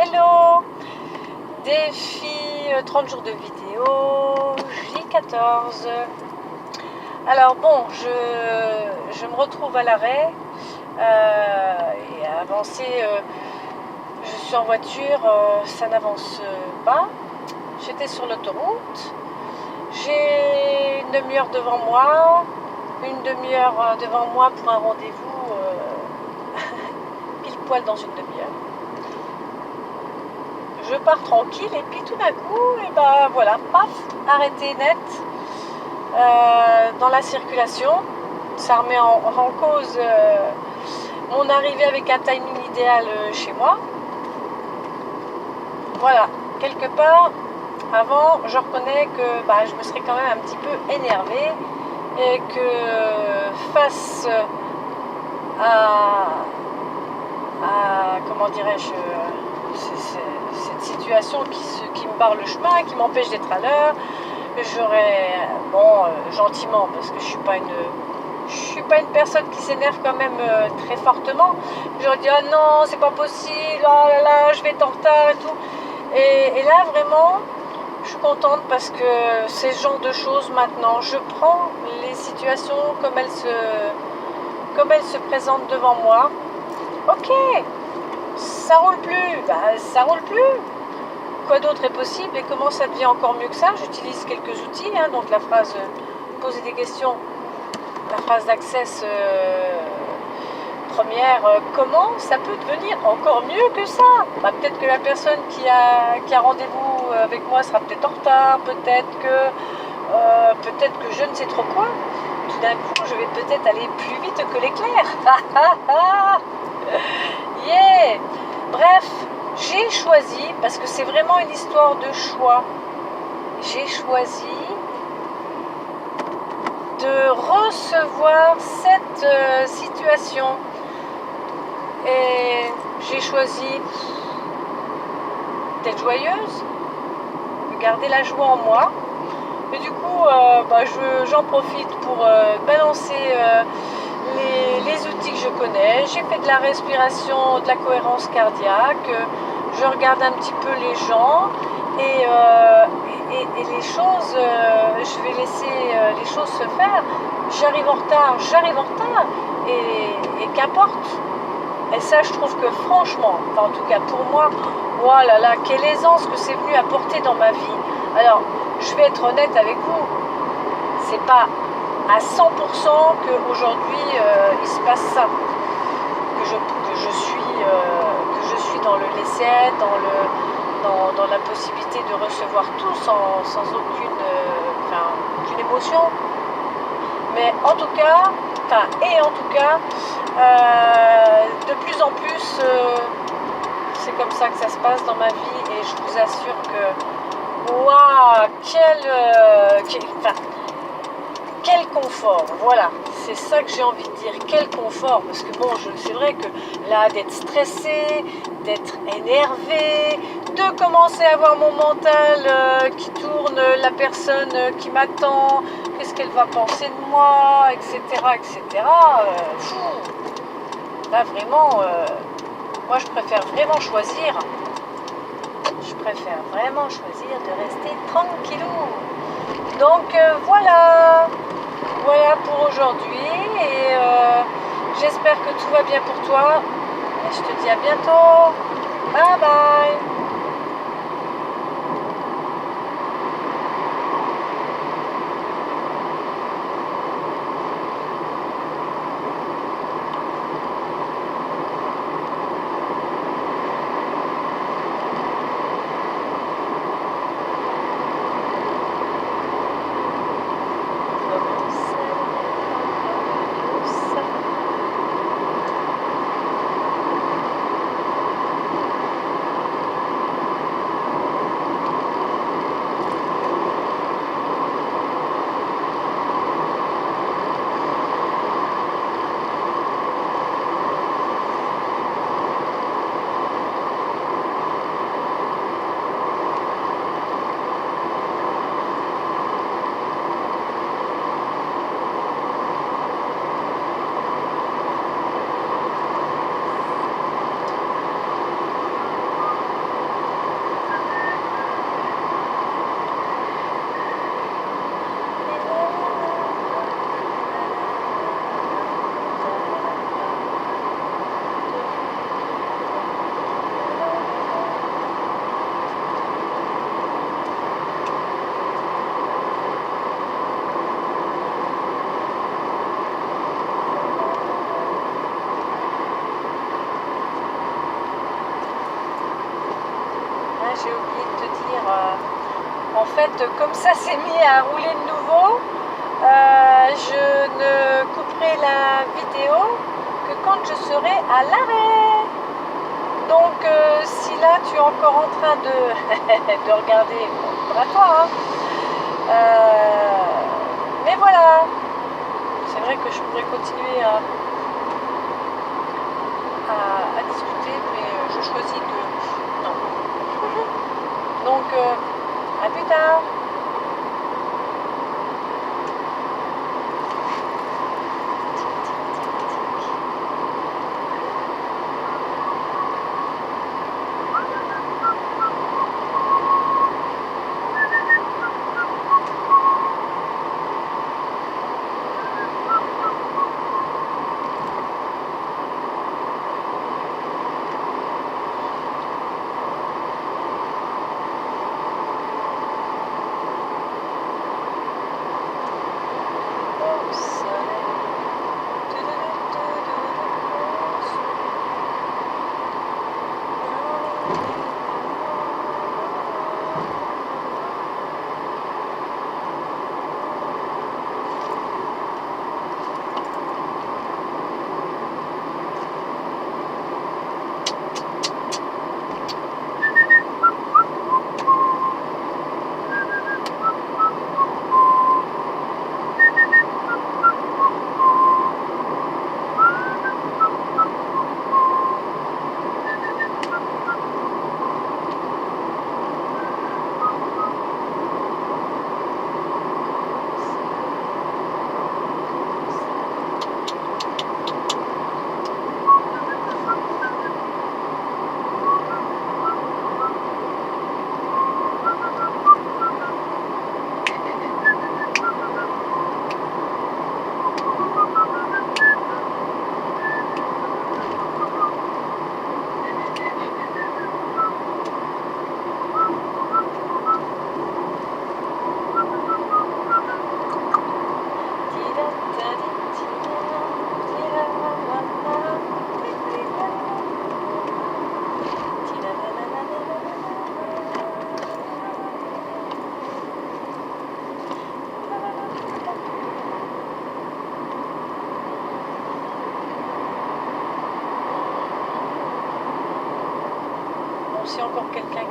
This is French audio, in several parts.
Hello! Défi 30 jours de vidéo, J14. Alors bon, je me retrouve à l'arrêt et à avancer. Je suis en voiture, ça n'avance pas. J'étais sur l'autoroute. J'ai une demi-heure devant moi, une demi-heure devant moi pour un rendez-vous pile poil dans une demi-heure. Je pars tranquille et puis tout d'un coup, et ben voilà, paf, arrêté net dans la circulation. Ça remet en cause mon arrivée avec un timing idéal chez moi. Voilà, quelque part, avant, je reconnais que je me serais quand même un petit peu énervée et que face à comment dirais-je, cette situation qui me barre le chemin, qui m'empêche d'être à l'heure, j'aurais, gentiment, parce que je suis pas une personne qui s'énerve quand même très fortement, j'aurais dit ah non c'est pas possible, oh là là je vais être en retard et tout, et là vraiment je suis contente parce que c'est ce genre de choses maintenant, je prends les situations comme elles se présentent devant moi. Ok, ça roule plus, ça roule plus. Quoi d'autre est possible et comment ça devient encore mieux que ça? J'utilise quelques outils, donc la phrase poser des questions, la phrase d'access première, comment ça peut devenir encore mieux que ça? Peut-être que la personne qui a rendez-vous avec moi sera peut-être en retard, peut-être que je ne sais trop quoi. Tout d'un coup, je vais peut-être aller plus vite que l'éclair. Yeah! Bref, j'ai choisi, parce que c'est vraiment une histoire de choix, j'ai choisi de recevoir cette situation et j'ai choisi d'être joyeuse, de garder la joie en moi. Et du coup, j'en profite pour balancer les outils que je connais. J'ai fait de la respiration, de la cohérence cardiaque. Je regarde un petit peu les gens et les choses, je vais laisser les choses se faire. J'arrive en retard et qu'importe. Et ça, je trouve que franchement, en tout cas pour moi, oh là là, quelle aisance que c'est venu apporter dans ma vie. Alors, je vais être honnête avec vous, c'est pas à 100% qu'aujourd'hui il se passe ça, que je suis dans le laisser-être, dans la possibilité de recevoir tout sans aucune émotion. Mais en tout cas, de plus en plus, c'est comme ça que ça se passe dans ma vie et je vous assure que, waouh, quel confort, voilà, c'est ça que j'ai envie de dire, quel confort, parce que c'est vrai que là, d'être stressé, d'être énervé, de commencer à avoir mon mental qui tourne, la personne qui m'attend, qu'est-ce qu'elle va penser de moi, etc., là vraiment, moi je préfère vraiment choisir de rester tranquillou. Donc voilà pour aujourd'hui et j'espère que tout va bien pour toi et je te dis à bientôt. Bye bye. j'ai oublié de te dire, en fait, comme ça s'est mis à rouler de nouveau, je ne couperai la vidéo que quand je serai à l'arrêt. Donc, si là tu es encore en train de, de regarder, bon, à toi, hein. Mais voilà, c'est vrai que je pourrais continuer à discuter, mais je choisis de... Non. Donc, à plus tard. C'est encore quelqu'un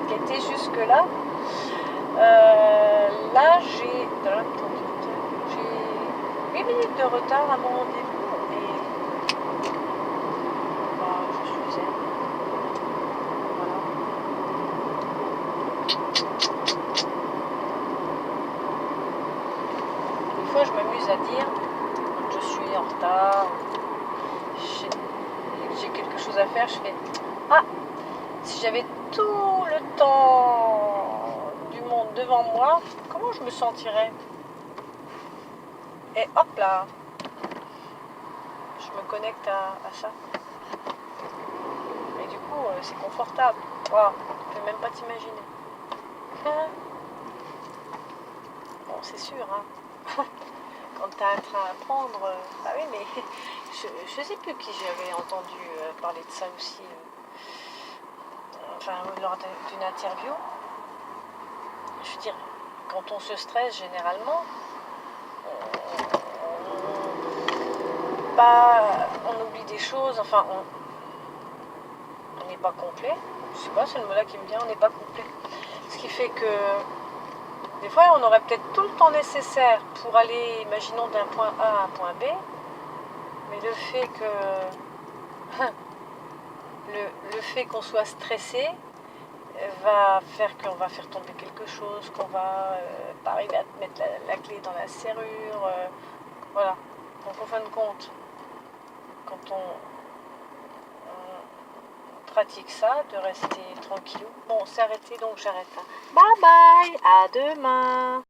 qui était jusque là. Là j'ai 8 minutes de retard à mon rendez-vous et je suis zen. Voilà. Des fois je m'amuse à dire quand je suis en retard, j'ai quelque chose à faire, je fais ah, si j'avais tout le temps du monde devant moi, comment je me sentirais? Et hop là, je me connecte à ça. Et du coup, c'est confortable. Wow, tu peux même pas t'imaginer. Bon, c'est sûr, hein. Quand tu as un train à prendre, bah oui, mais je sais plus qui j'avais entendu parler de ça aussi. Enfin, lors d'une interview, je veux dire, quand on se stresse généralement, on oublie des choses, enfin, on n'est pas complet. Je sais pas, c'est le mot là qui me vient, on n'est pas complet. Ce qui fait que des fois, on aurait peut-être tout le temps nécessaire pour aller, imaginons, d'un point A à un point B, mais le fait que le fait qu'on soit stressé va faire qu'on va faire tomber quelque chose, qu'on va pas arriver à mettre la clé dans la serrure, voilà. Donc en fin de compte, quand on pratique ça, de rester tranquille. Bon, c'est arrêté, donc j'arrête. Bye bye, à demain.